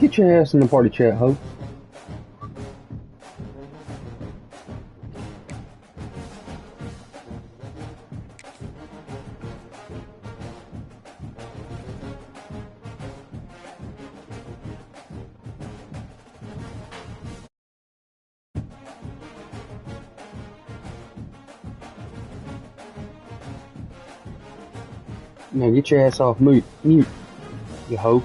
Get your ass in the party chat, ho. Now get your ass off mute, you hoe.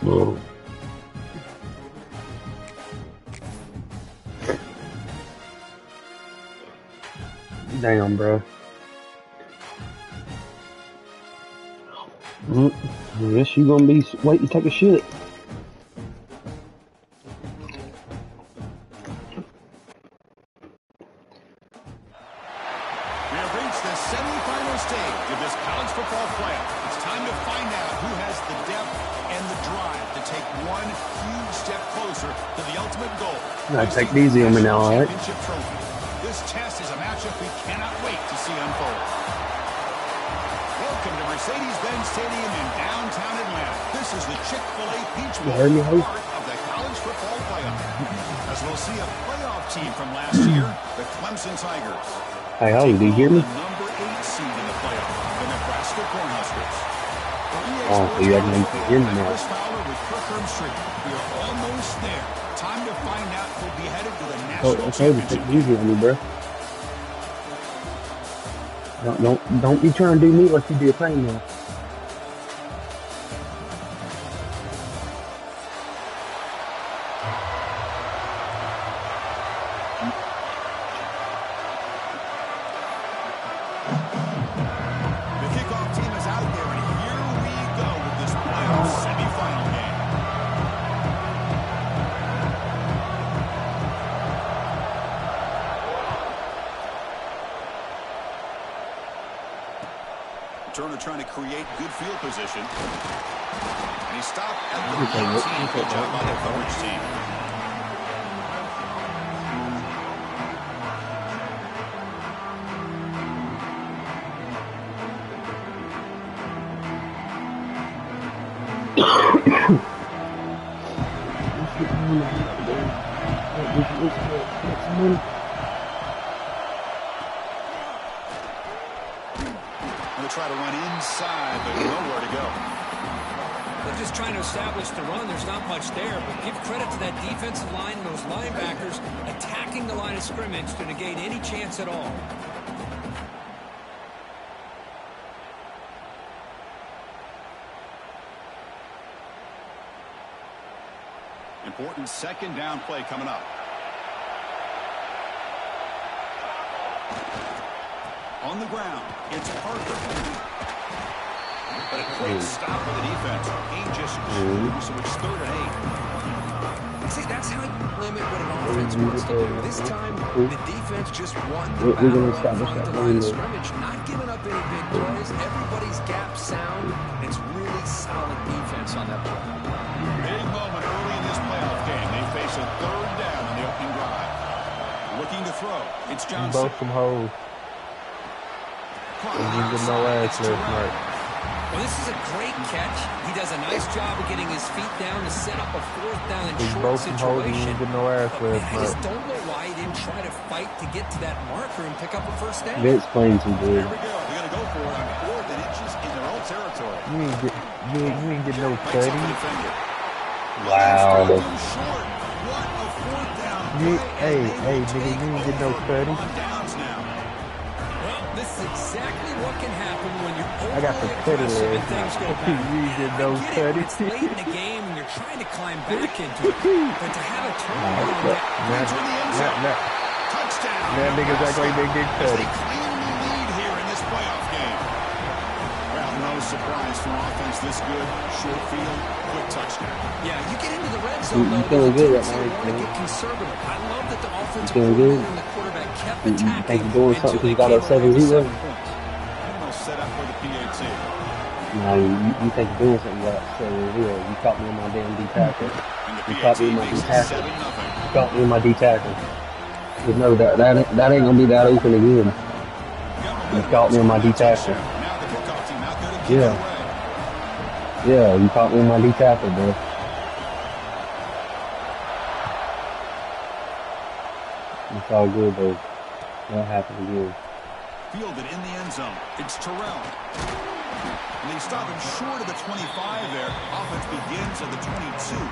Whoa. Damn, bro. I guess you gonna be waiting to take a shit. We have reached the semifinal stage of this college football playoff. It's time to find out who has the depth and the drive to take one huge step closer to the ultimate goal. No, take it easy on me now, alright? This test is a matchup we cannot wait to see unfold. Welcome to Mercedes-Benz Stadium in downtown Atlanta. This is the Chick-fil-A Peach Bowl, part of the college football playoff. As we'll see a playoff team from last year, the Clemson Tigers. Hey, ho, do you hear me? The number 8 seed in the playoff, the Nebraska Cornhuskers. Oh, so you haven't been hearing me now. We are almost there. Time to find out who'll be headed to the national championship. Take it easy on me, bro. Don't be trying to do me like you did Payne now. The kickoff team is out there, and here we go with this playoff semifinal game. Turner trying to create good field position. And he stopped at the 18. Good job by the coverage team. They'll try to run inside, but nowhere to go. They're just trying to establish the run. There's not much there, but give credit to that defensive line and those linebackers attacking the line of scrimmage to negate any chance at all. Important second down play coming up. On the ground, it's Parker. But a quick stop for the defense. He just drew, so it's 3rd and 8. See, that's how you limit what an offense wants to do. This time, the defense just won the battle on the line of scrimmage, not giving up any big plays. Everybody's gap sound. It's really solid defense on that play. Big moment early in this playoff game. They face a 3rd down on the opening drive. Looking to throw. It's Johnson. Both some holes. And you no ass last night. Well, this is a great catch. He does a nice job of getting his feet down to set up a 4th down and short situation. No ass last I just don't know why he didn't try to fight to get to that marker and pick up a 1st down. Vince playing too good. Here we go. They're going to go for it on 4th and inches in their own territory. You ain't get no 30. Wow. Hey, nigga, you ain't get no 30. This is exactly what can happen when you're I got the 30 last night. You get no 30. It's late in the game and you're trying to climb back into it. But to have a turnover now niggas act like they get 30. They clearly lead here in this playoff game. Well, no surprise from offense this good. Short field, quick touchdown. Yeah, you get into the red zone, You feeling good right now, want to get conservative. I love that the offense feeling good. and the quarterback kept You think attacking you're doing something until because they you got came up away with 7-0? 7 points. And they'll set up for the PAT. No, you think you're doing something, you got up 7-0. You caught me in my damn D tackle. And the You caught PAT me in my D makes it tackle. 7-0. You caught me in my D tackle. But no, that ain't gonna be that open again. You caught me in my D tackle. Now the kickoff team out there to kick it Yeah. away. Yeah, you caught me in my D tackle, bro. It's all good, though. That happened again. Fielded in the end zone. It's Terrell. And they stop him short of the 25 there. Offense begins at the 22.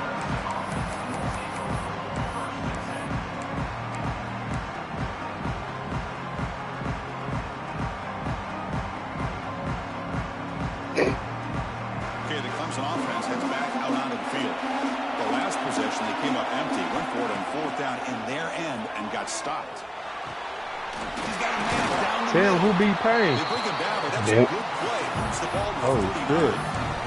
Okay, the Clemson offense heads back out onto the field. The last possession, they came up empty, went for it on 4th down in their end and got stopped. He's got a man down the Damn, middle. who beat Payne? They bring him down, but that's Yep. a good play. Puts the ball to Oh, 39. shit.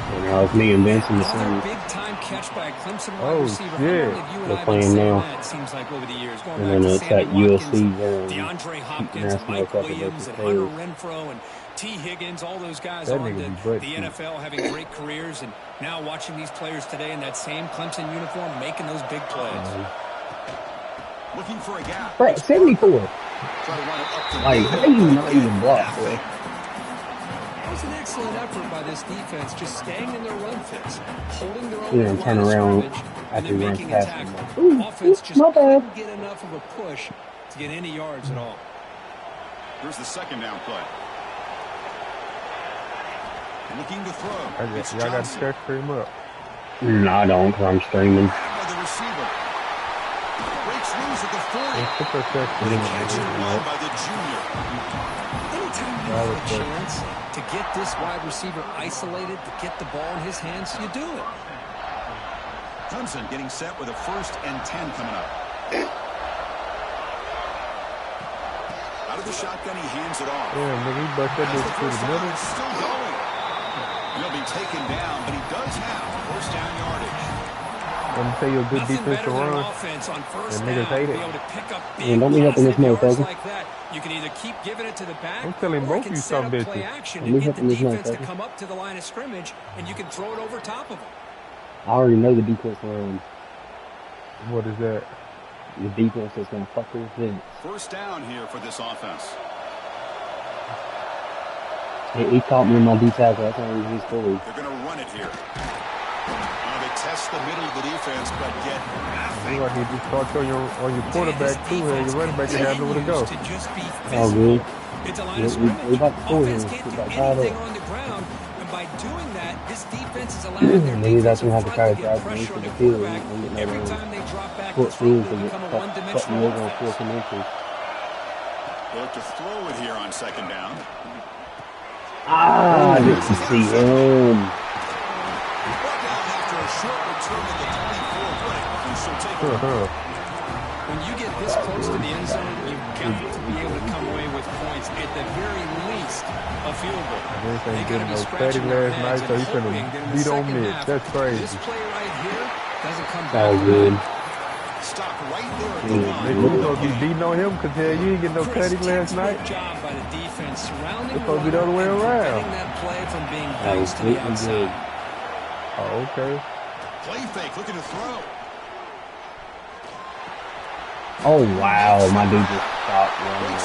And now it's me and Vince in the Another same. big-time catch by a Clemson wide Oh, receiver. shit. How long have you and They're I been playing saying now. that, it seems like, over the years? Going And back then to it's Sammy at Watkins, USC, DeAndre Hopkins, national Mike record Williams, versus and Hunter Tails. Renfro, and T. Higgins, all those guys That on nigga be to butt the cheek. NFL having great careers, and now watching these players today in that same Clemson uniform making those big plays. Looking for a gap. Bro, 74. Try to run it up to Like, how you not even block, boy? That was an excellent effort by this defense, just staying in their run fits, holding their own Yeah, and line turn of around scrimmage, and after then he runs making a past tackle. him. Ooh, Offense just my bad. couldn't get enough of a push to get any yards at all. Here's the second down play. Looking to throw. It's Y'all got to Johnson. check him up. No, I don't, because I'm streaming. By the receiver. Breaks loose at the 40. Let's put that check The him catch and up. run by the junior. Anytime you have a chance to get this wide receiver isolated, to get the ball in his hands, you do it. Clemson getting set with a 1st and 10 coming up. Out of the shotgun, he hands it off. Damn, nigga, he bust that As the bitch through first the down middle. is still going. He'll be taken down, but he does have 1st down yardage. Let me tell you a good Nothing defense to better than an run. offense on first And down niggas to hate be it. able to pick up Yeah, big don't be helping this positive yards motherfucker. like that. You can either keep giving it to the back, I'm telling or both you can you set some up play bitches. action Don't be and get the helping this defense to motherfucker. come up to the line of scrimmage, and you can throw it over top of them. I already know the defense runs. What is that? The defense is going to fuck with Vince. 1st down here for this offense. He caught me in my D tackle. That's only his story. They're going to run it here. They test the middle of the defense, but get nothing. You like you just start on your quarterback too, and your running back can have nowhere to go. To just be All good. It's a line We of scrimmage. about to score Offense here. can't Get do that tied anything up. on the ground, and by doing that, this defense is allowing their Niggas defensive actually have to front try to to get drive me pressure to on the the field quarterback. and get Every no time they drop back foot to throw, field they to become a cut me one-dimensional over on offense. 4th and inches. They look to throw it here on 2nd down. Ah, I get to see him. Brought down after a short return to the 24, but a crucial takeaway. When you get this close to the end zone, you've got to be able to come away with points, at the very least, a field goal. Vince They ain't got to getting be no scratching credit their last heads night, so and he hoping finna that in the beat on second Mitch. half, That's crazy. this play right here doesn't come It's back all to good. back. Stop right there at the Yeah. line. Nigga, you supposed to be beating on him because hell, you ain't getting no Chris, credit last night. textbook job by the defense surrounding It's the supposed to be the runner other way and around. preventing that play from being That was bounced to the completely outside. good. Oh, okay. Play fake, looking to throw. Oh, wow. My dude just stopped running.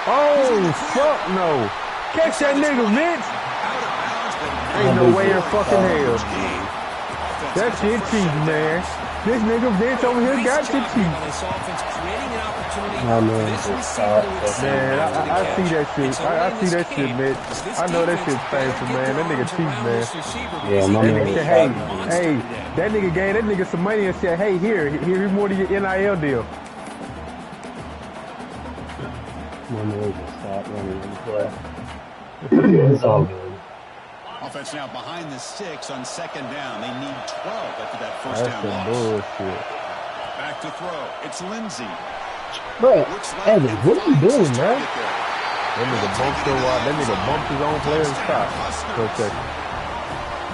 Oh, fuck no. Catch that nigga, Vince. Out of bounds, but Ain't no way in really fucking hell. game. That shit cheap, man. This nigga Vince over here got to Nice job cheat. by this offense, creating an opportunity My for man this just receiver to stopped. excel Man, after the I catch. see that shit. It's I early see in that this shit, game. Mitch. This I know that defense shit's better painful, get man. their That nigga arms cheap, around man. this receiver Yeah, because my he That man nigga is just said, a hey, stopped. monster hey, today. that nigga gave that nigga some money and said, hey, here's more to your NIL deal. My man just stopped running on the play. It's all good. Offense now behind the 6 on 2nd down. They need 12 after that 1st That's down some loss. bullshit. Back to throw. It's Lindsey. Bro, Looks left Evan, and what are you finds doing, his man? target there. That nigga bumped your wide. That nigga bumped his own player and stopped for a second.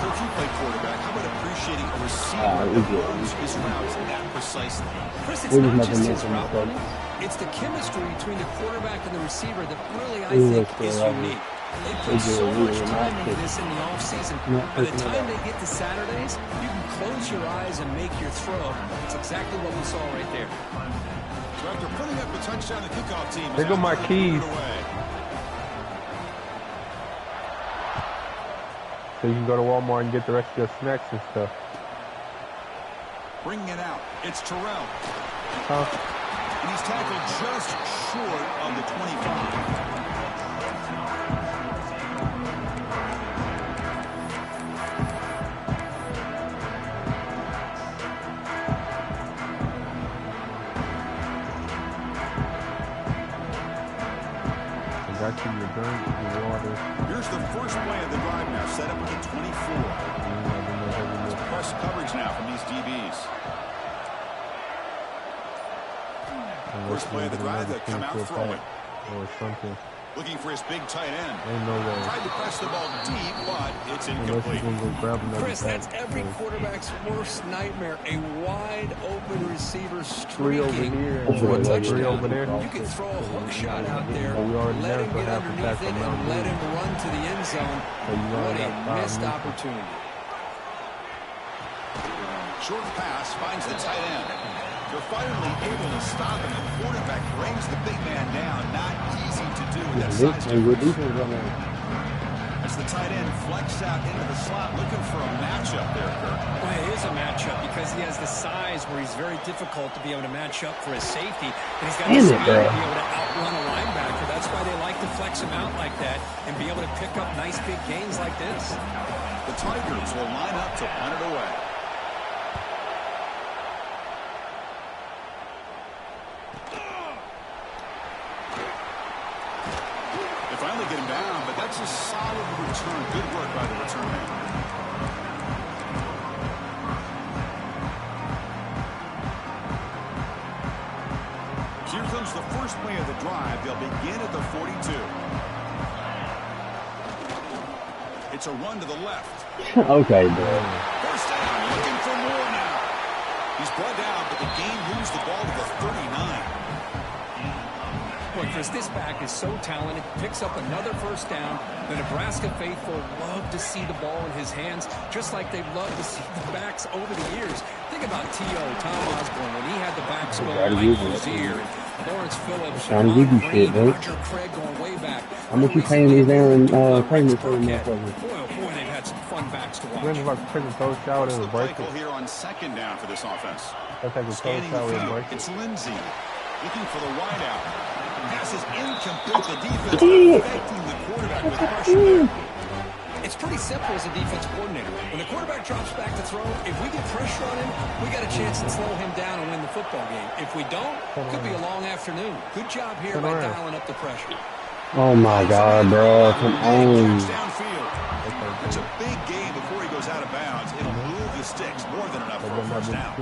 Coach, you play quarterback. How about appreciating a receiver Ah, we that good. runs his routes that precisely? Chris, it's We're just not making just his mental route running. mistakes. It's the chemistry between the quarterback and the receiver that really, I think, is unique. They put so much time into this in the offseason. By the time they get to Saturdays, you can close your eyes and make your throw. It's exactly what we saw right there. So after putting up a touchdown, the kickoff team There go my keys. So you can go to Walmart and get the rest of your snacks and stuff. Bringing it out. It's Terrell. Huh? And he's tackled just short of the 25. Got you your drink, your water. Here's the first play of the drive now, set up at the 24. It's press coverage now from these DBs. First play of the drive, they come out throwing. Or something. Looking for his big tight end. Ain't no way. Tried to press the ball deep, but it's incomplete. Chris, that's every quarterback's worst nightmare. A wide open receiver streaking for a touchdown. You can throw a hook shot out there, let him get underneath it, and let him run to the end zone. What a missed opportunity. Short pass finds the tight end. They're finally able to stop him. The quarterback brings the big man down. Not easy to do with that size difference. As the tight end flex out into the slot, looking for a matchup there, Kirk. Well, it is a matchup because he has the size where he's very difficult to be able to match up for his safety. And he's got the speed to be able to outrun a linebacker. That's why they like to flex him out like that and be able to pick up nice big gains like this. The Tigers will line up to punt it away. Get him down, but that's a solid return. Good work by the return man. Here comes the first play of the drive. They'll begin at the 42. It's a run to the left. Okay, bro. First down, looking for more now. He's brought down, but the game moves the ball to the 39. Boy, Chris, this back is so talented. Picks up another first down. The Nebraska faithful love to see the ball in his hands, just like they've loved to see the backs over the years. Think about T.O., Tom Osborne, when he had the backs going, Mike Rozier, and Lawrence Phillips, Trying to give you shit, bro. Roger Craig going way back. How much you paying these down pregnant for the motherfucker? Boy, they've had some fun backs to watch. When like taking a cold shower and break it. Here on second down for this offense. I take a cold shower and break it. It's Lindsey looking for the wideout. Pass is incomplete. The defense affecting the quarterback with pressure. It's pretty simple as a defense coordinator. When the quarterback drops back to throw, if we get pressure on him, we got a chance to slow him down and win the football game. If we don't, it could be a long afternoon. Good job here by dialing up the pressure. Oh my God, bro. Come on. It's a big game before he goes out of bounds. It'll move the sticks more than enough for a first down.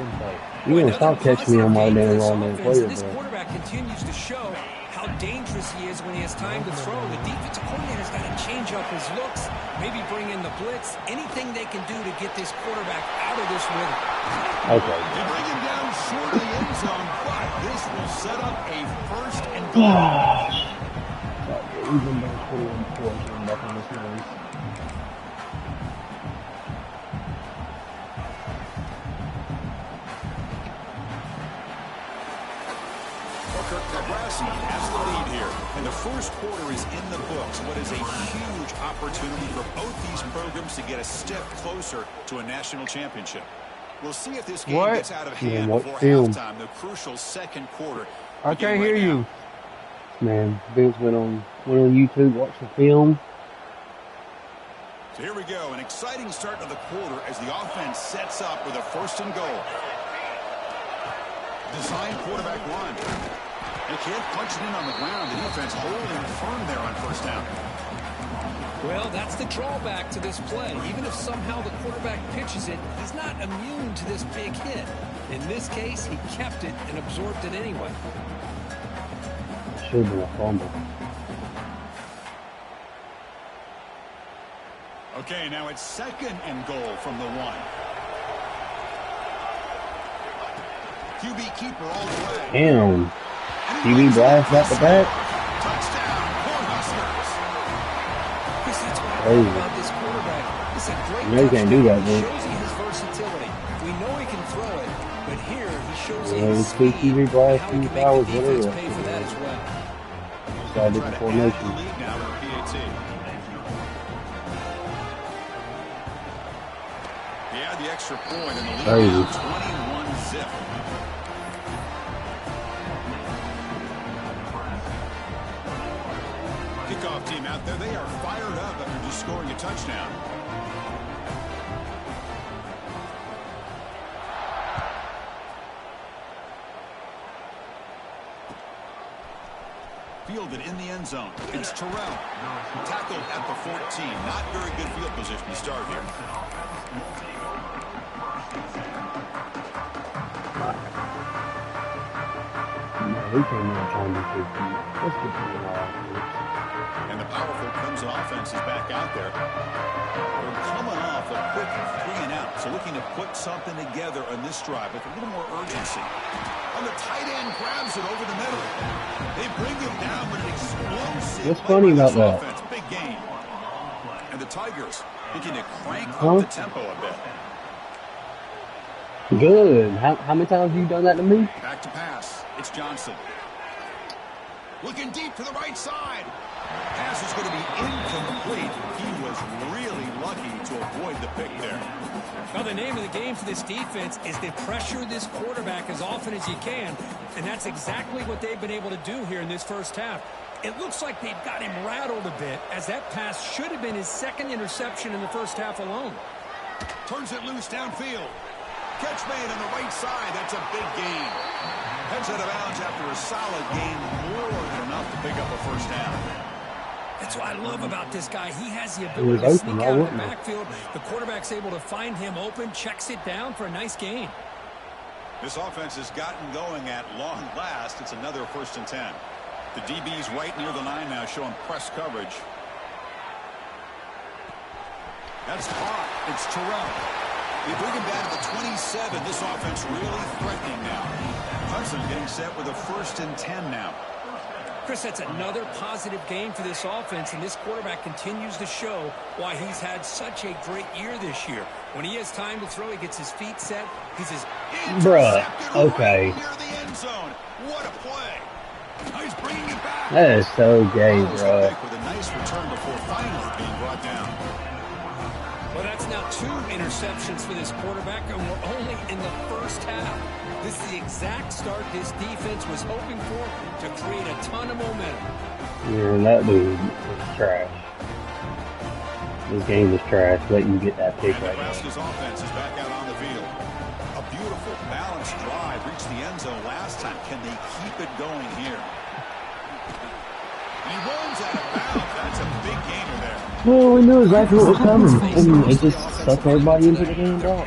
You gonna stop catching me on my damn wrong damn player, This bro. quarterback continues to show how dangerous he is when he has time to throw. The defensive coordinator's got to change up his looks, maybe bring in the blitz, anything they can do to get this quarterback out of this rhythm. Okay. They bring him down short of the end zone, but this will set up a first and goal. Even though it's 41-4, nothing this race. Nebraska has the lead here, and the first quarter is in the books. What is a huge opportunity for both these programs to get a step closer to a national championship. We'll see if this game gets out of hand before halftime, the crucial second quarter. I can't hear you. Man, Vince went on YouTube, watched the film. So here we go, an exciting start of the quarter as the offense sets up with a first and goal. Design quarterback run. They can't punch it in on the ground. The defense holding firm there on first down. Well, that's the drawback to this play. Even if somehow the quarterback pitches it, he's not immune to this big hit. In this case, he kept it and absorbed it anyway. Should be a fumble. Okay, now it's second and goal from the 1. QB keeper all the way. Damn. And TV blast back to back. Touchdown, Cornhuskers. Chris, that's what I Crazy. love about this quarterback. It's a great You know you can't do that, touchdown. It man. shows you his versatility. We know he can throw it, but here he shows you Yeah, his it's two speed TV and blast, how he two can make towers, the defense whatever. pay for that as well. So I did the formation. Lead now with PAT. He had the extra point in the lead now, 21-zip. Kickoff team out there, they are fired up after just scoring a touchdown. Fielded in the end zone. It's Terrell. Tackled at the 14. Not very good field position to start here. We came out trying to do 50. Let's get to the offense. And the powerful Clemson offense is back out there. They're coming off a quick 3-and-out, so looking to put something together on this drive with a little more urgency. On the tight end, grabs it over the middle. They bring him down with an explosive. What's funny about that? Offense, big game. And the Tigers looking to crank up the tempo a bit. Good. How many times have you done that to me? Back to pass. It's Johnson. Looking deep to the right side. Pass is going to be incomplete. He was really lucky to avoid the pick there. Well, the name of the game for this defense is to pressure this quarterback as often as you can, and that's exactly what they've been able to do here in this first half. It looks like they've got him rattled a bit, as that pass should have been his second interception in the first half alone. Turns it loose downfield. Catch made on the right side. That's a big gain. Heads out of bounds after a solid gain, more than enough to pick up a first down. That's what I love about this guy. He has the ability to sneak out of the backfield. The quarterback's able to find him open, checks it down for a nice gain. This offense has gotten going at long last. It's another 1st and 10. The DB's right near the line now, showing press coverage. That's caught. It's Terrell. They bring him down to the 27. This offense really threatening now. Hudson getting set with a 1st and 10 now. Chris, that's another positive game for this offense, and this quarterback continues to show why he's had such a great year this year. When he has time to throw, he gets his feet set. He's his bruh. Okay. Near the end zone. What a play. He's bringing it back. That is so gay, bro. With a nice return before finally being brought down. Well, that's now 2 interceptions for this quarterback, and we're only in the first half. This is the exact start this defense was hoping for to create a ton of momentum. Yeah, that dude is trash. This game is trash. Let you get that pick right now. Nebraska's offense is back out on the field. A beautiful, balanced drive. Reached the end zone last time. Can they keep it going here? And he rolls out of bounds. That's a big gainer there. Well, we knew exactly what was coming, and it just sucked everybody into the game block.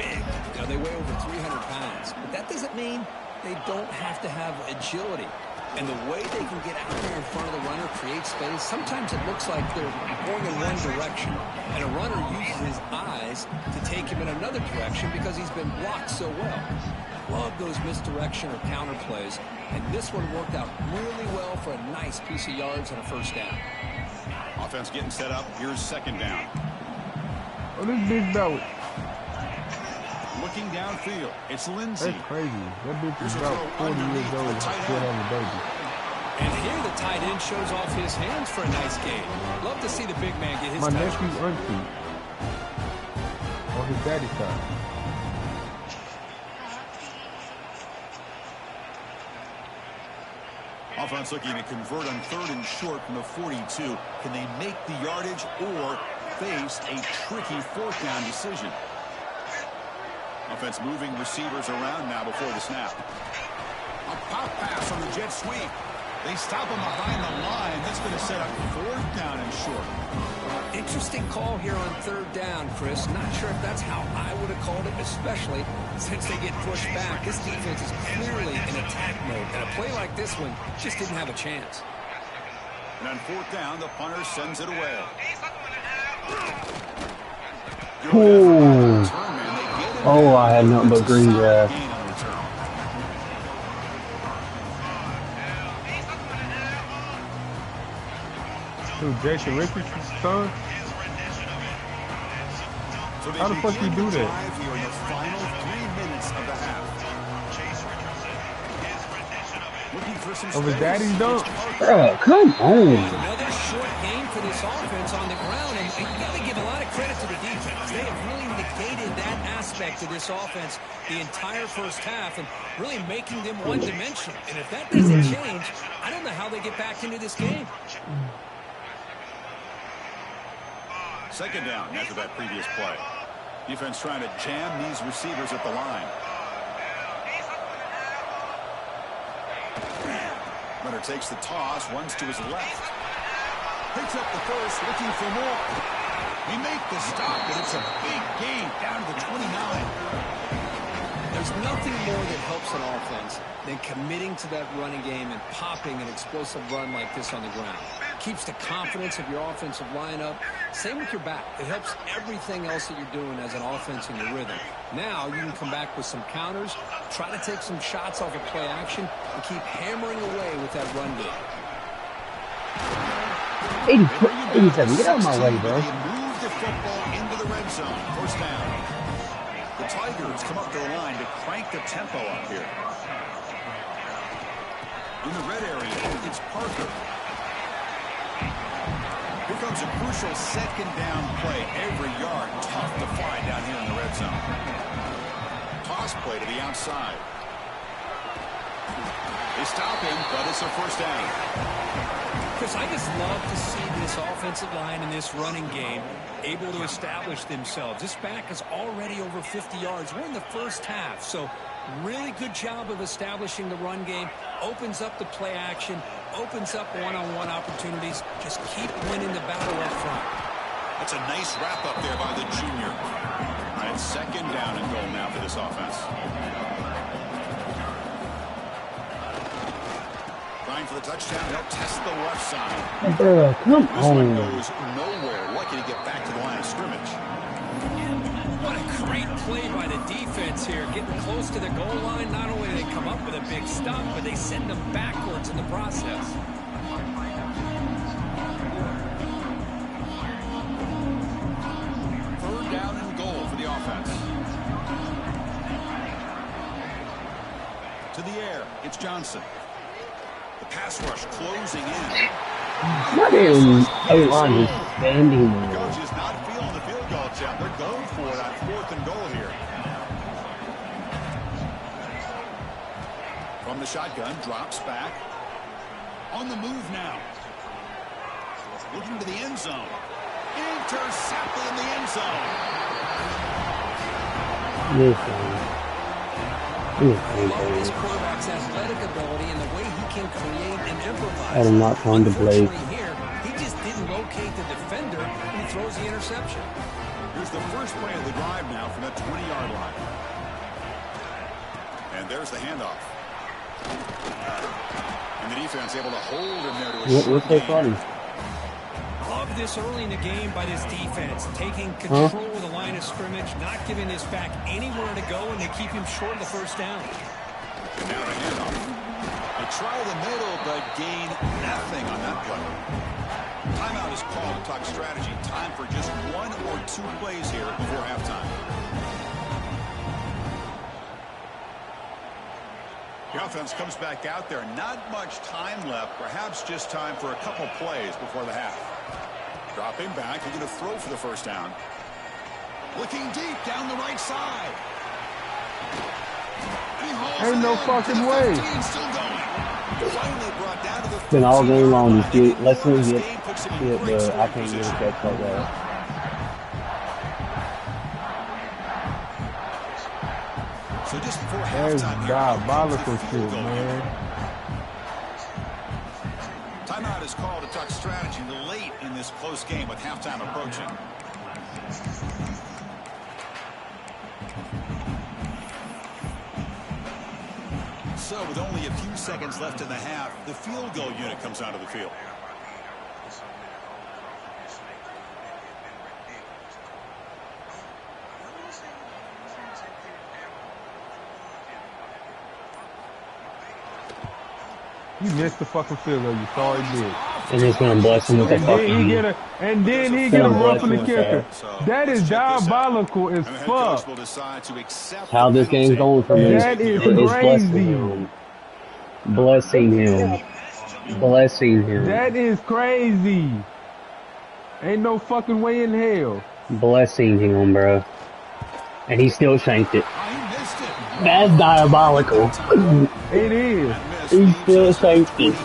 Now, they weigh over 300 pounds, but that doesn't mean they don't have to have agility. And the way they can get out there in front of the runner, create space, sometimes it looks like they're going in one direction, and a runner uses his eyes to take him in another direction because he's been blocked so well. Love those misdirection or counter plays, and this one worked out really well for a nice piece of yards and a 1st down. Offense getting set up. Here's 2nd down. Oh, this big belly. Looking downfield. It's Lindsey. That's crazy. That bitch is about 40 years old and still having a baby. And here the tight end shows off his hands for a nice gain. Love to see the big man get his My touch. nephew's auntie. On his daddy's side. Offense looking to convert on 3rd and short from the 42. Can they make the yardage or face a tricky 4th down decision? Offense moving receivers around now before the snap. A pop pass on the jet sweep. They stop him behind the line. That's going to set up 4th down and short. Interesting call here on 3rd down, Chris. Not sure if that's how I would have called it, especially since they get pushed back. This defense is clearly in attack mode, and a play like this one just didn't have a chance. And on 4th down, the punter sends it away. Ooh. Oh, I had nothing but green grass. Who, Jason Richardson's son? So How the fuck you do that? Here in the final 3 minutes of the half. Looking for some Of his space. daddy's dunk? Bro, come on. Another short game for this offense on the ground, and you got to give a lot of credit to the defense. They have really negated that aspect of this offense the entire first half and really making them one-dimensional. And if that doesn't change, I don't know how they get back into this game. Second down after that previous play. Defense trying to jam these receivers at the line. Runner takes the toss, runs to his left. Picks up the first, looking for more. He makes the stop, but it's a big gain down to the 29. There's nothing more that helps an offense than committing to that running game and popping an explosive run like this on the ground. Keeps the confidence of your offensive lineup. Same with your back. It helps everything else that you're doing as an offense in your rhythm. Now you can come back with some counters, try to take some shots off of play action, and keep hammering away with that run game. 87, get out of my way, bro. They move the football into the red zone. First down. The Tigers come up to the line to crank the tempo up here. In the red area, it's Parker. Here comes a crucial second down play. Every yard tough to find down here in the red zone. Toss play to the outside. They stop him, but it's a first down. Chris, I just love to see this offensive line in this running game able to establish themselves. This back is already over 50 yards. We're in the first half, so really good job of establishing the run game. Opens up the play action, opens up one-on-one opportunities. Just keep winning the battle up front. That's a nice wrap up there by the junior. All right, second down and goal now for this offense. Trying for the touchdown. They'll test the left side. Bro, come This one on. goes nowhere. Lucky to get back to the line of scrimmage. What a great play by the defense here. Getting close to the goal line, not only do they come up with a big stop, but they send them backwards in the process. Third down and goal for the offense. To the air, it's Johnson. The pass rush closing in. My damn A-line is standing The there. coach is not feeling the field goal attempt. They're going for it on fourth and goal here. From the shotgun, drops back. On the move now. Looking to the end zone. Intercepted in the end zone. This quarterback's athletic ability and the way he can create and improvise. I am not trying to play. Unfortunately here, he just didn't locate the defender and he throws the interception. Here's the first play of the drive now from the 20-yard line. And there's the handoff. And the defense able to hold him there to a What's so funny? Love this early in the game by this defense, taking control of the line of scrimmage, not giving this back anywhere to go, and they keep him short of the first down. And now the handoff. They try the middle, but gain nothing on that play. Timeout is called to talk strategy. Time for just one or two plays here before halftime. The offense comes back out there. Not much time left. Perhaps just time for a couple plays before the half. Dropping back. He's going to throw for the first down. Looking deep down the right side. Ain't no fucking way. It's been all game long. You see, let's see get shit, but I can't get a catch like that. So just before That's halftime, diabolical shit, man. Timeout is called to talk strategy late in this close game with halftime approaching. So with only a few seconds left in the half, the field goal unit comes onto the field. You missed the fucking field goal. You sorry did. And he's gonna bless him with a fucking. And then he get a run from the kicker. That is diabolical as fuck. How this game's going for me. That is It's blessing crazy. him. Blessing him. Blessing him. That is crazy. Ain't no fucking way in hell. Blessing him, bro. And he still shanked it. That's diabolical. It is. He still shanked it.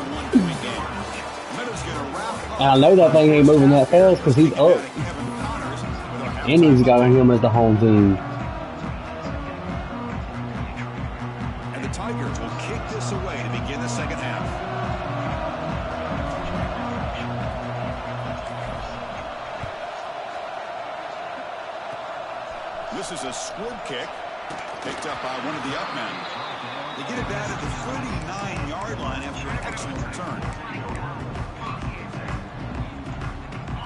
And I know that thing ain't moving that fast because he's up. And he's got him as the home team. And the Tigers will kick this away to begin the second half. This is a squib kick, picked up by one of the up men. They get it down at the 39-yard line after an excellent return.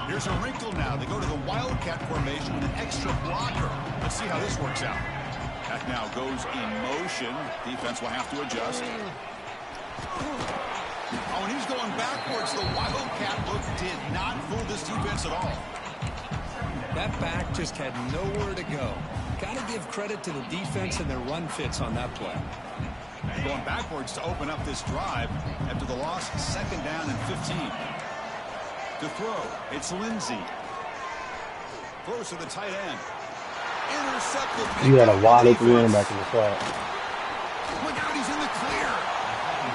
Here's a wrinkle now. They go to the Wildcat formation with an extra blocker. Let's see how this works out. That now goes in motion. Defense will have to adjust. Oh, and he's going backwards. The Wildcat look did not fool this defense at all. That back just had nowhere to go. Got to give credit to the defense and their run fits on that play. And going backwards to open up this drive after the loss, second down and 15. To throw, it's Lindsey. Throws to the tight end. Intercepted. You got a wide open running back in the slot. Look out, he's in the clear.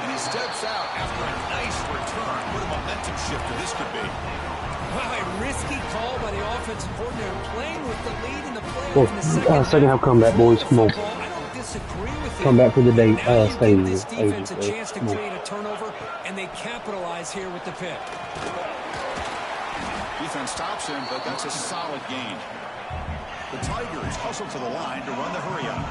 And he steps out after a nice return. What a momentum shifter this could be. Wow, a risky call by the offensive coordinator, playing with the lead in the play. Well, second half comeback, boys. Come on. I don't disagree with Come back for the day. Stadium. This defense a chance to create a turnover, and they capitalize here with the pick. Defense stops him, but that's a solid gain. The Tigers hustle to the line to run the hurry-up.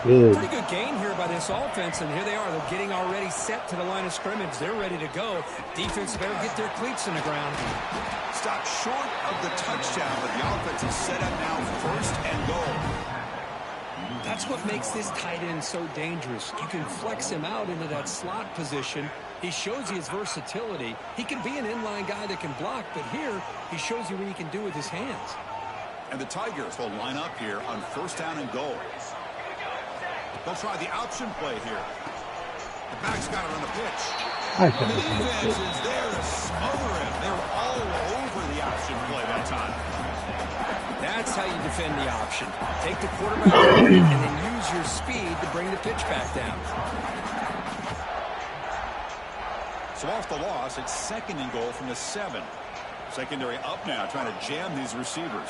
Pretty good gain here by this offense, and here they are. They're getting already set to the line of scrimmage. They're ready to go. Defense better get their cleats in the ground. Stopped short of the touchdown, but the offense is set up now first and goal. That's what makes this tight end so dangerous. You can flex him out into that slot position. He shows you his versatility. He can be an inline guy that can block, but here he shows you what he can do with his hands. And the Tigers will line up here on first down and goal. They'll try the option play here. The back's got it on the pitch. The defense is there to smother him. They were all over the option play that time. That's how you defend the option. Take the quarterback and then use your speed to bring the pitch back down. So off the loss, it's second and goal from the 7. Secondary up now, trying to jam these receivers.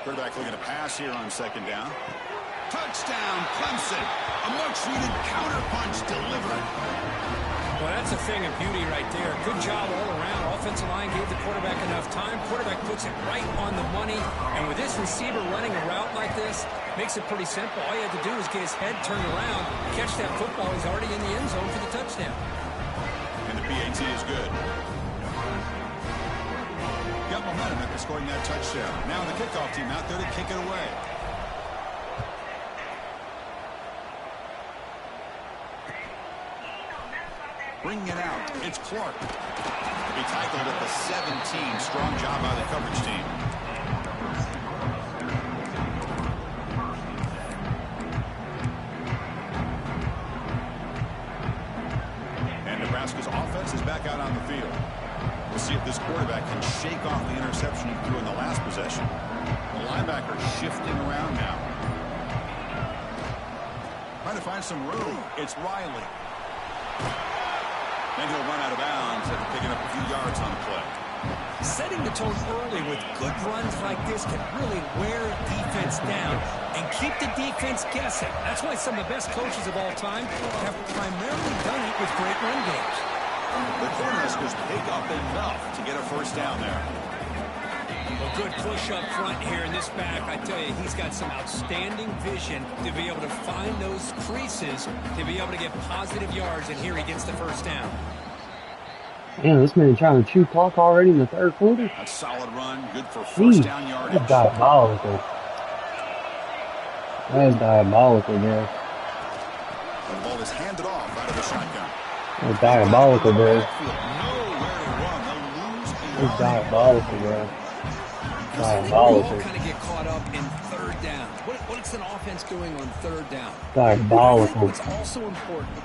Quarterback looking to pass here on second down. Touchdown, Clemson. A much-needed counterpunch delivered. Well, that's a thing of beauty right there. Good job all around. Offensive line gave the quarterback enough time. Quarterback puts it right on the money. And with this receiver running a route like this, makes it pretty simple. All you have to do is get his head turned around, catch that football. He's already in the end zone for the touchdown. And the PAT is good. Got momentum after scoring that touchdown. Now the kickoff team out there to kick it away. Bringing it out, it's Clark. To be tackled at the 17. Strong job by the coverage team. And Nebraska's offense is back out on the field. We'll see if this quarterback can shake off the interception he threw in the last possession. The linebacker shifting around now. Trying to find some room. It's Riley. Then he'll run out of bounds after picking up a few yards on the play. Setting the tone early with good runs like this can really wear defense down and keep the defense guessing. That's why some of the best coaches of all time have primarily done it with great run games. The Cornhuskers pick up enough to get a first down there. Well, good push up front here in this back. I tell you, he's got some outstanding vision to be able to find those creases, to be able to get positive yards, and here he gets the first down. Damn, this man trying to chew clock already in the third quarter. A solid run, good for first down yardage. That's diabolical. That is diabolical, man. The ball is handed off out of the shotgun. It's diabolical, bro. Nowhere to run. They'll lose a It's diabolical, bro. I think we all Diabolical. kind of get caught up in third down. What's an offense doing on third down? But I think Diabolical. what's also important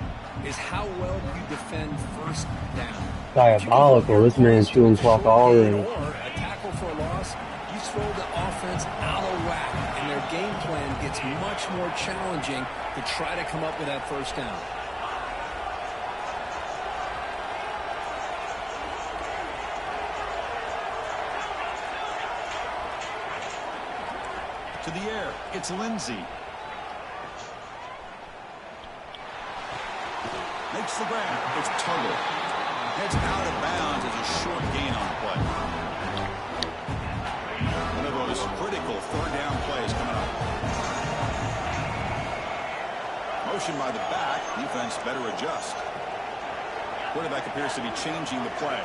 is how well you defend first down. Diabolical. This man's chewing clock already. Or a tackle for a loss, you throw the offense out of whack, and their game plan gets much more challenging to try to come up with that first down. to the air. It's Lindsey. Makes the grab. It's Tuttle. Heads out of bounds as a short gain on play. One of those critical third down plays coming up. Motion by the back. Defense better adjust. Quarterback appears to be changing the play.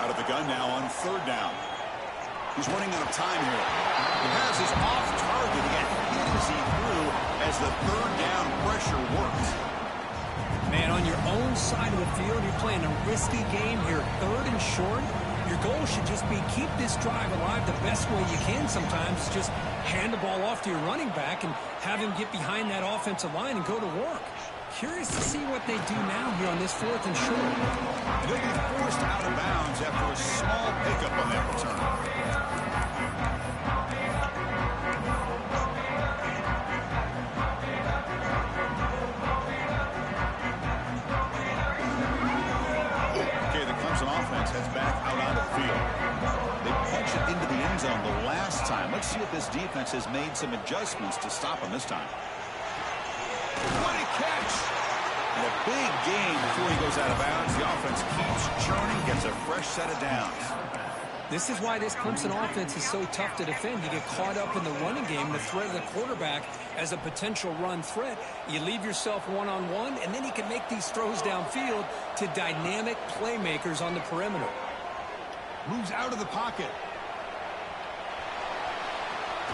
Out of the gun now on third down. He's running out of time here. The pass is off target. He got hit as he threw as the third down pressure works. Man, on your own side of the field, you're playing a risky game here. Third and short. Your goal should just be keep this drive alive the best way you can sometimes. Just hand the ball off to your running back and have him get behind that offensive line and go to work. Curious to see what they do now here on this fourth and short. They'll be forced out of bounds after a small pickup on that return. Okay, the Clemson offense heads back out on the field. They punched it into the end zone the last time. Let's see if this defense has made some adjustments to stop him this time. What a catch! And a big gain before he goes out of bounds. The offense keeps churning, gets a fresh set of downs. This is why this Clemson offense is so tough to defend. You get caught up in the running game, the threat of the quarterback as a potential run threat. You leave yourself one-on-one, and then you can make these throws downfield to dynamic playmakers on the perimeter. Moves out of the pocket.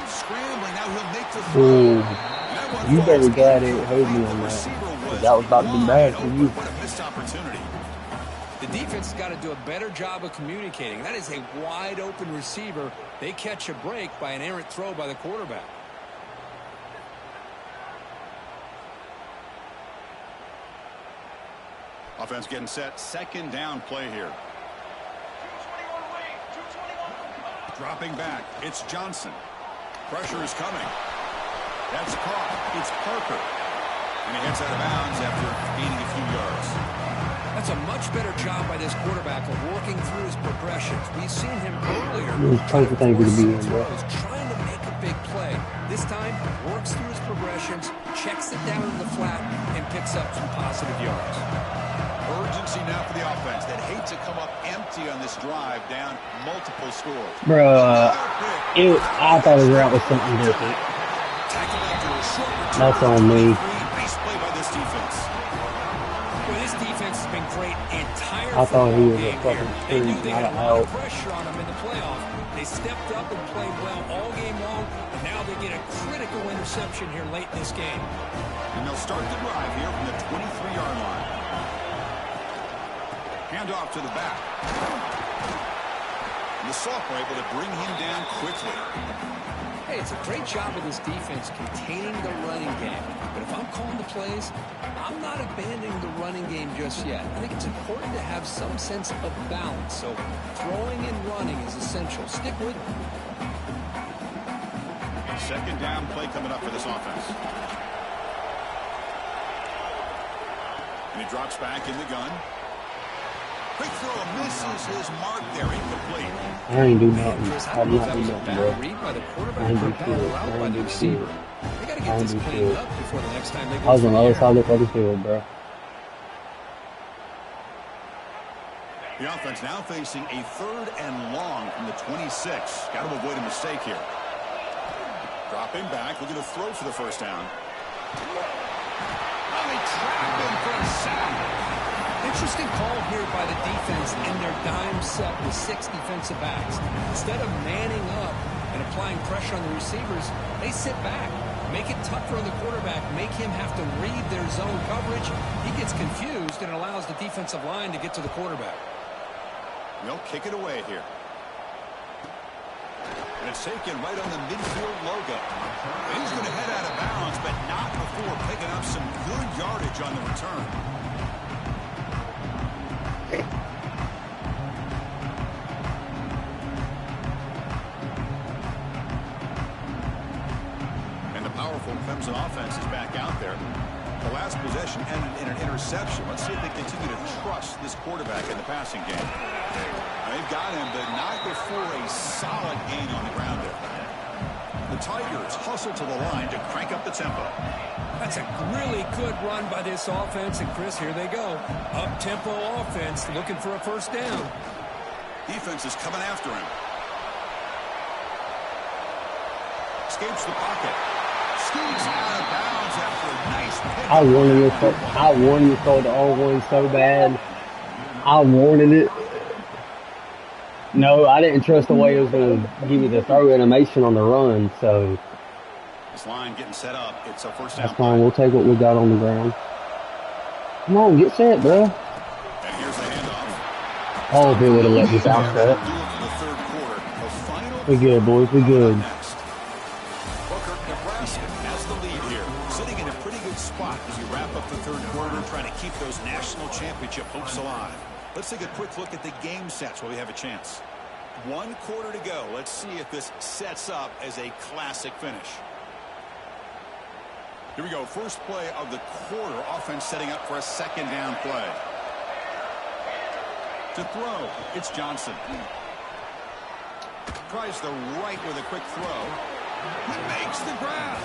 Scrambling, now he'll make the throw. Ooh, you better glad it hurt me on that. That was about to be bad for you. What a missed opportunity. The defense has got to do a better job of communicating. That is a wide-open receiver. They catch a break by an errant throw by the quarterback. Offense getting set. Second down play here. Dropping back. It's Johnson. Pressure is coming. That's caught. It's Parker. And he gets out of bounds after gaining a few yards. That's a much better job by this quarterback of working through his progressions. We've seen him earlier. It was perfect thing to be in, bro. Trying to make a big play. This time, works through his progressions, checks it down in the flat, and picks up some positive yards. Urgency now for the offense that hates to come up empty on this drive, down multiple scores. Bro, I thought his route was something different. Tackled after a short return. That's on me. Nice play by this defense. Well, this defense has been great entire I thought he was a game fucking here. They knew freak, they not had an a lot out. of pressure on them in the playoff. They stepped up and played well all game long, and now they get a critical interception here late in this game. And they'll start the drive here from the 23-yard line. Handoff to the back. And the sophomore able to bring him down quickly. Hey, it's a great job of this defense containing the running game. But if I'm calling the plays, I'm not abandoning the running game just yet. I think it's important to have some sense of balance. So throwing and running is essential. Stick with it. Second down play coming up for this offense. And he drops back in the gun. Quick throw misses his mark there, incomplete. I ain't do nothing. I did not do That was a nothing, bad bro. read by the quarterback. I ain't do A bad shit. route I by ain't the do receiver. shit. They got to I get ain't this do cleaned shit. up before the next time they I go was for on the the other air. side of the field, bro. The offense now facing a third and long from the 26. Got to avoid a mistake here. Dropping back, looking to throw for the first down. Oh, they trap him for a sack. Interesting call here by the defense in their dime set with 6 defensive backs. Instead of manning up and applying pressure on the receivers, they sit back. Make it tougher on the quarterback. Make him have to read their zone coverage. He gets confused, and it allows the defensive line to get to the quarterback. They'll kick it away here. And it's taken right on the midfield logo. And he's going to head out of bounds, but not before picking up some good yardage on the return. And the powerful Clemson offense is back out there. The last possession ended in an interception. Let's see if they continue to trust this quarterback in the passing game. They've got him, but not before a solid gain on the ground there. The Tigers hustle to the line to crank up the tempo. That's a really good run by this offense. And, Chris, here they go. Up-tempo offense looking for a first down. Defense is coming after him. Escapes the pocket. Scoots out of bounds after a nice pick. I wanted to throw the 0-1 so bad. I wanted it. No, I didn't trust the way it was going to give me the throw animation on the run, so. This line getting set up. It's a first down. That's fine. We'll take what we got on the ground. Come on, get set, bro. And here's the handoff. Oh, if they would have let this out set. We good, boys. We good. Booker, Nebraska has the lead here. Sitting in a pretty good spot as you wrap up the third quarter, trying to keep those national championship hopes alive. Let's take a quick look at the game sets while we have a chance. 1 quarter to go. Let's see if this sets up as a classic finish. Here we go. First play of the quarter. Offense setting up for a second down play. To throw, it's Johnson. Tries the right with a quick throw. He makes the grab.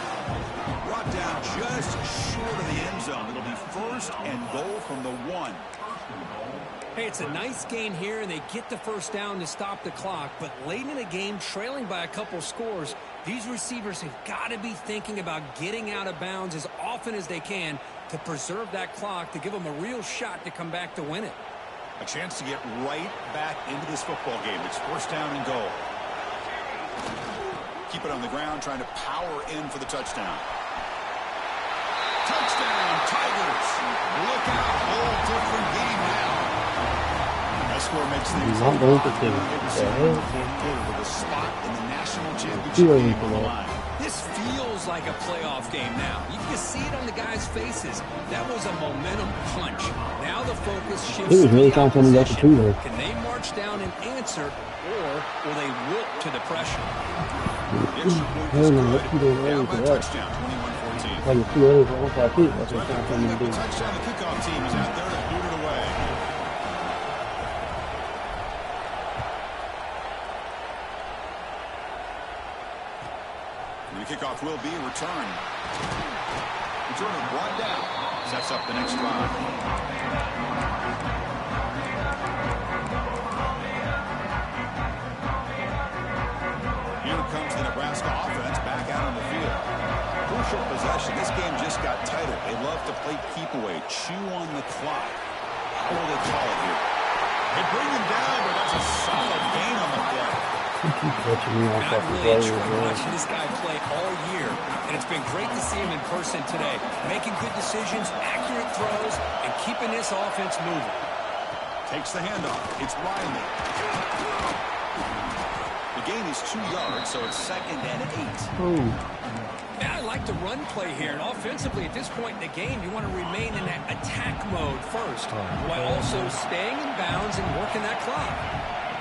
Brought down just short of the end zone. It'll be first and goal from the 1. Hey, it's a nice gain here, and they get the first down to stop the clock. But late in the game, trailing by a couple scores, these receivers have got to be thinking about getting out of bounds as often as they can to preserve that clock, to give them a real shot to come back to win it. A chance to get right back into this football game. It's first down and goal. Keep it on the ground, trying to power in for the touchdown. Touchdown, Tigers. Look out, whole different game now. That score makes things a lot with a spot in the national championship game on the line. This feels like a playoff game now. You can see it on the guys' faces. That was a momentum punch. Now the focus shifts. It was really time for them to go for 2 there. Can they march down and answer, or will they wilt to the pressure? Down by a touchdown, 21-14. Like 2 others, I think that's what I'm trying to do. Touchdown, the kickoff team is out there to boot it away. And the kickoff will be returned. Returner brought down. Sets up the next drive. Here comes the Nebraska offense back out on the field. Crucial possession. This game just got tighter. They love to play keep away, chew on the clock. How will they call it here? They bring him down, but that's a solid gain on the play. I've really enjoyed watching this guy play all year, and it's been great to see him in person today, making good decisions, accurate throws, and keeping this offense moving. Takes the handoff. It's Riley. The gain is 2 yards, so it's 2nd and 8. Man, I like the run play here, and offensively at this point in the game, you want to remain in that attack mode first, while also staying in bounds and working that clock.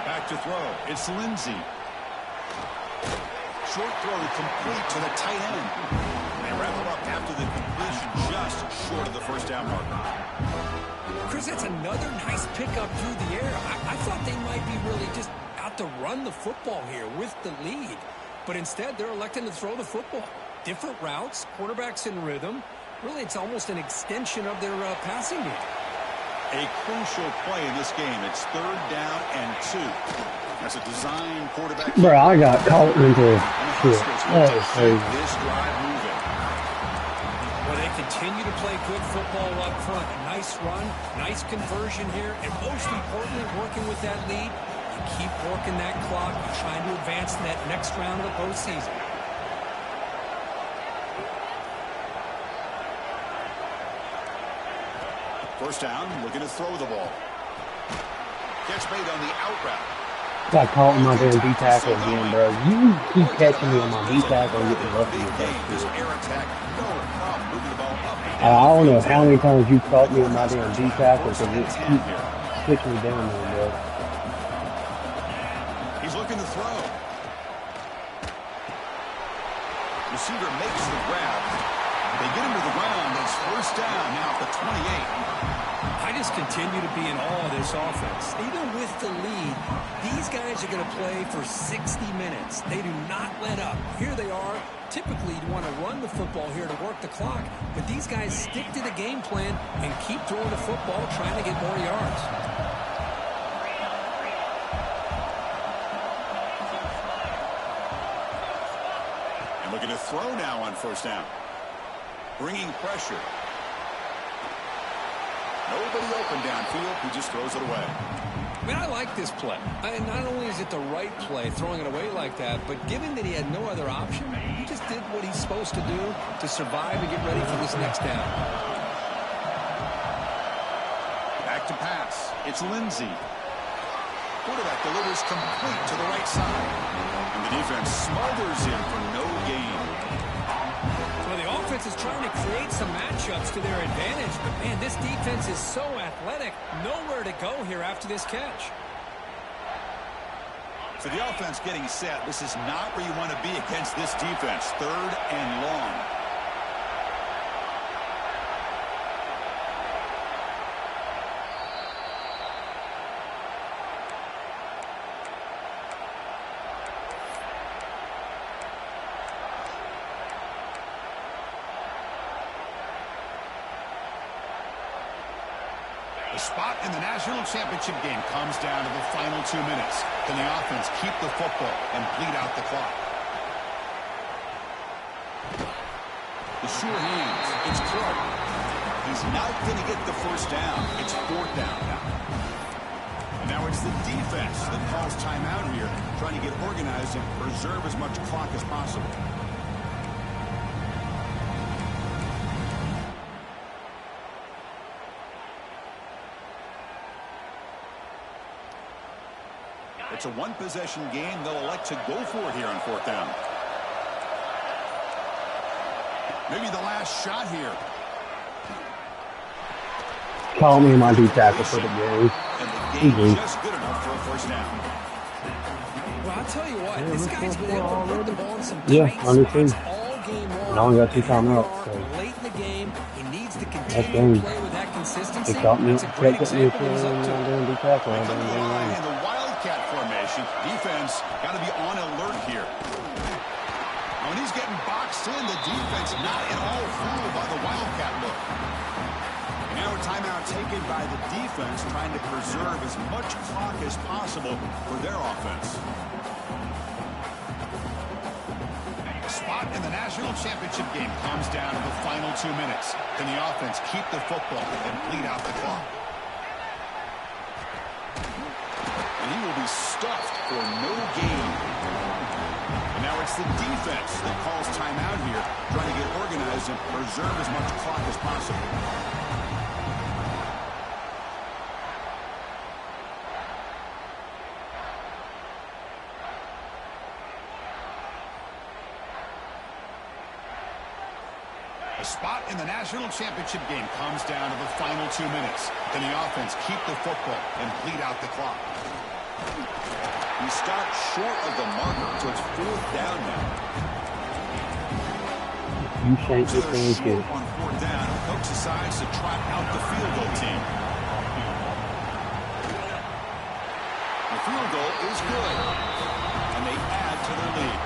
Back to throw. It's Lindsey. Short throw complete to the tight end. They wrap it up after the completion, just short of the first down marker. Chris, that's another nice pickup through the air. I thought they might be really just out to run the football here with the lead. But instead, they're electing to throw the football. Different routes, quarterbacks in rhythm. Really, it's almost an extension of their passing game. A crucial play in this game. It's 3rd down and 2. That's a design quarterback. Bro, I got caught into shit. That is crazy. This drive moving. Well, they continue to play good football up front. A nice run, nice conversion here, and most importantly, working with that lead, you keep working that clock. You're trying to advance in that next round of the postseason. First down, looking to throw the ball. Catch made on the out route. Got caught in my damn D tackle again, bro. You keep catching me on my D tackle and getting lucky with that shit. I don't know how many times you caught me on my damn D tackle because it keeps pushing me down there, bro. He's looking to throw. Receiver makes the grab. They get him to the ground. It's first down now at the 28. I just continue to be in awe of this offense. Even with the lead, these guys are going to play for 60 minutes. They do not let up. Here they are. Typically, you'd want to run the football here to work the clock, but these guys stick to the game plan and keep throwing the football, trying to get more yards. And looking to throw now on first down. Bringing pressure. Nobody open downfield. He just throws it away. I mean, I like this play. Not only is it the right play, throwing it away like that, but given that he had no other option, he just did what he's supposed to do to survive and get ready for this next down. Back to pass. It's Lindsey. Quarterback delivers complete to the right side. And the defense smothers him for no gain. Well, the offense is trying to create some matchups to their advantage, but man, this defense is so athletic. Nowhere to go here after this catch. For the offense getting set, this is not where you want to be against this defense. Third and long. The spot in the national championship game comes down to the final 2 minutes. Can the offense keep the football and bleed out the clock? The sure hands. It's Clark. He's not going to get the first down. It's fourth down now. And now it's the defense that calls timeout here, trying to get organized and preserve as much clock as possible. It's a one-possession game. They'll elect to go for it here on fourth down. Maybe the last shot here. Call me my D tackle for the game. And the game just good enough for a first down. Well, I'll tell you what, this guy's been able to put the ball in some Yeah, tight understand. spots all game long. And I only got 2 timeouts. So. Late in the game, he needs to That's continue to game. play with that consistency. They caught me, That's a great checked me example of what he's up to. and D tackle. They come to the line in the wildcat formation. Defense got to be on alert here. When he's getting boxed in, the defense not at all fooled by the wildcat look. And now a timeout taken by the defense, trying to preserve as much clock as possible for their offense. The spot in the national championship game comes down to the final 2 minutes. Can the offense keep the football and bleed out the clock? And he will be stuffed for no gain. And now it's the defense that calls timeout here, trying to get organized and preserve as much clock as possible. A spot in the national championship game comes down to the final 2 minutes. Can the offense keep the football and bleed out the clock? He stopped short of the marker, so it's fourth down now. You shank So this they're thing short too. on fourth down. Coach decides to trot out the field goal team. The field goal is good, and they add to their lead.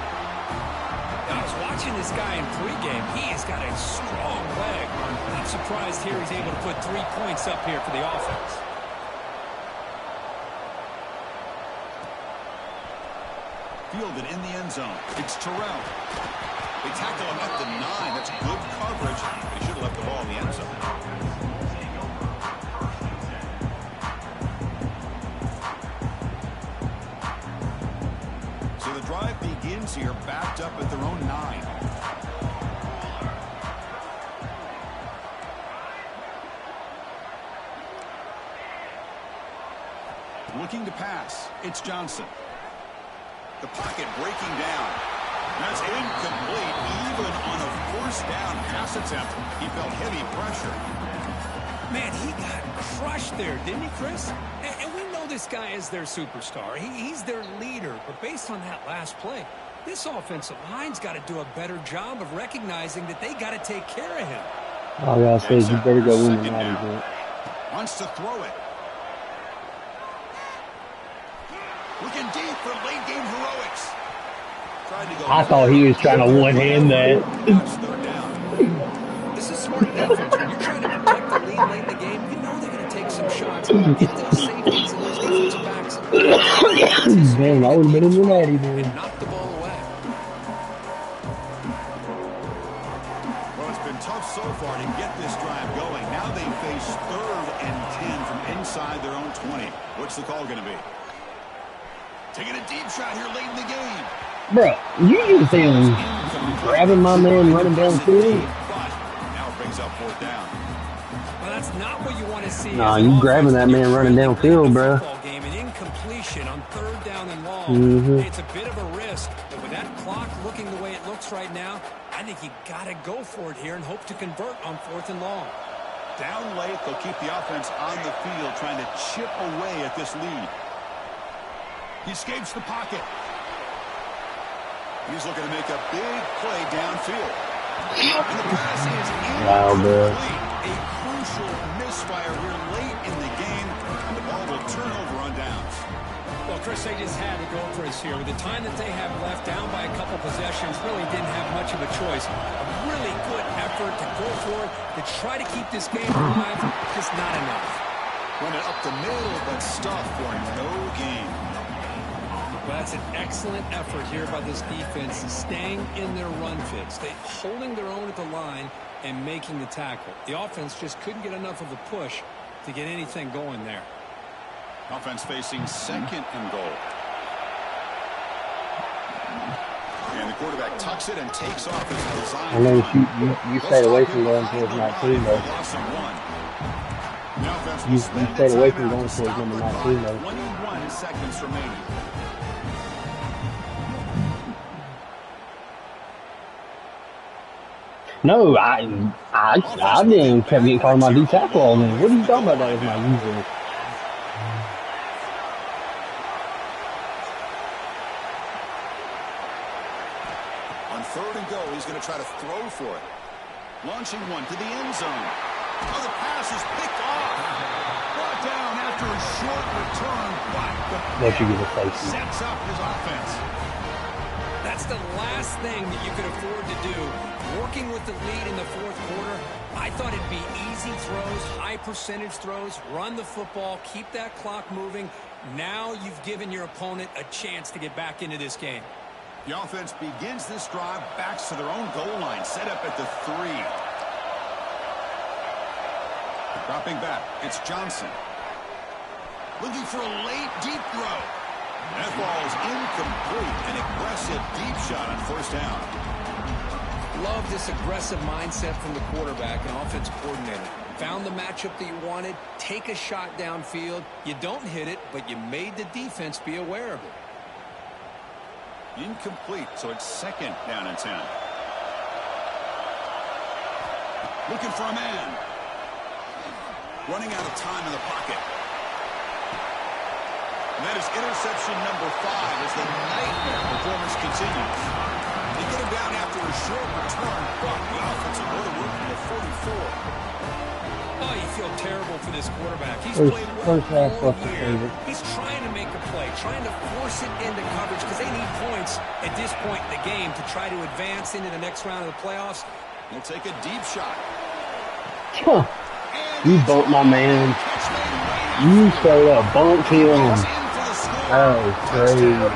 Now, I was watching this guy in pregame. He has got a strong leg. I'm surprised here he's able to put 3 points up here for the offense. Fielded in the end zone. It's Terrell. They tackle him at the 9. That's good coverage. They should have left the ball in the end zone. So the drive begins here, backed up at their own 9. looking to pass. It's Johnson. The pocket breaking down. That's incomplete, even on a first down pass attempt. He felt heavy pressure. Man, he got crushed there, didn't he, Chris? And we know this guy is their superstar. He's their leader. But based on that last play, this offensive line's got to do a better job of recognizing that they got to take care of him. All y'all say you better go win the night event. Wants to throw it. Looking deep for late game heroics. I thought he was trying to one-hand that. This is smart defense. When you're trying to protect the lead late in the game, you know they're going to take some shots. Get those safeties and those defensive backs. Man, I would have been in the natty, man. And knock the ball away. Well, it's been tough so far to get this drive going. Now they face 3rd and 10 from inside their own 20. What's the call going to be? Taking a deep shot here late in the game. Bro, you just saying grabbing my man running downfield? Now it brings up 4th down. Well, that's not what you want to see. Nah, you grabbing that man running downfield, bro. Game, an incompletion on 3rd down and long. It's a bit of a risk, but with that clock looking the way it looks right now, I think you got to go for it here and hope to convert on 4th and long. Down late, they'll keep the offense on the field, trying to chip away at this lead. He escapes the pocket. He's looking to make a big play downfield. And the pass is incomplete. A crucial misfire here late in the game, and the ball will turn over on downs. Well, Chris, they just had to go for us here. With the time that they have left, down by a couple possessions, really didn't have much of a choice. A really good effort to go for it, to try to keep this game alive, just not enough. Running up the middle, but stuff for no gain. Well, that's an excellent effort here by this defense, staying in their run fits. They holding their own at the line and making the tackle. The offense just couldn't get enough of a push to get anything going there. Offense facing 2nd and goal. And the quarterback tucks it and takes off his design. I know you stayed away from going towards night 2, though. You stayed away from going towards number 19, though. 21 seconds remaining. No, I didn't kept getting called my D tackle all day. What are you talking about? That is my usual. On 3rd and goal, he's going to try to throw for it. Launching one to the end zone. Oh, the pass is picked off. Brought down after a short return, but the sets up his offense. That's the last thing that you could afford to do. Working with the lead in the 4th quarter, I thought it'd be easy throws, high percentage throws, run the football, keep that clock moving. Now you've given your opponent a chance to get back into this game. The offense begins this drive, backs to their own goal line, set up at the 3. Dropping back, it's Johnson. Looking for a late deep throw. That ball is incomplete. An aggressive deep shot on 1st down. Love this aggressive mindset from the quarterback and offense coordinator. Found the matchup that you wanted, take a shot downfield. You don't hit it, but you made the defense be aware of it. Incomplete, so it's 2nd down and 10. Looking for a man. Running out of time in the pocket. And that is interception number 5 as the nightmare performance continues. They get him down after a short return, but the offensive go to work from the 44. Oh, you feel terrible for this quarterback. He's played well all year. He's trying to make a play, trying to force it into coverage because they need points at this point in the game to try to advance into the next round of the playoffs. He'll take a deep shot. Huh. You bumped my man. You straight up bumped him. That was crazy. That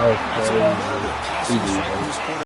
was crazy.